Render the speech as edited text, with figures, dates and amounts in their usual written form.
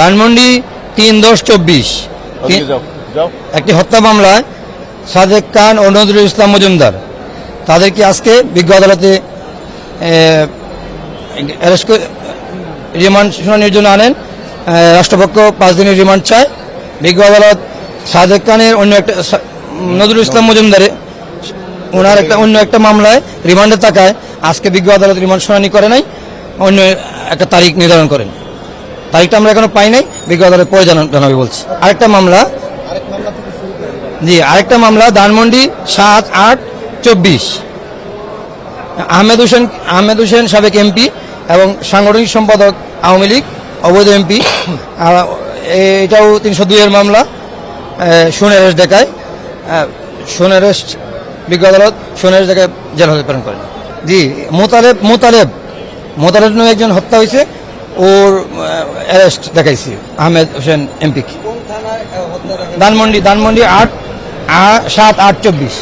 ধানমন্ডি 3/10/24 একটি হত্যা মামলায় সাদেক খান ও নজরুল ইসলাম মজুমদার তাদেরকে আজকে বিজ্ঞ আদালতে রিমান্ড শুনানির জন্য আনেন। রাষ্ট্রপক্ষ 5 দিনের রিমান্ড চায়। বিজ্ঞ আদালত সাদেক খানের নজরুল ইসলাম মজুমদারের ওনার অন্য একটা মামলায় রিমান্ডে থাকায় আজকে বিজ্ঞ আদালত রিমান্ড শুনানি করে নাই, অন্য একটা তারিখ নির্ধারণ করেন। তারিখটা আমরা এখনো পাই নাই, বিজ্ঞ আদালত পরে জানাবে বলছি। আরেকটা মামলা ধানমন্ডি 7/8/24 আহমেদ হোসেন সাবেক এমপি এবং সাংগঠনিক সম্পাদক আওয়ামী লীগ অবৈধ এমপি। এটাও 302 এর মামলা। সোনারেস্ট দেখায় বিজ্ঞ আদালত সোনারেস্ট দেখায় জেল হাজতে প্রেরণ করেন। জি, মোতালেব নামে একজন হত্যা হয়েছে, ওর অ্যারেস্ট দেখাইছি আহমেদ হোসেন এমপি। ধানমন্ডি 7/8/24।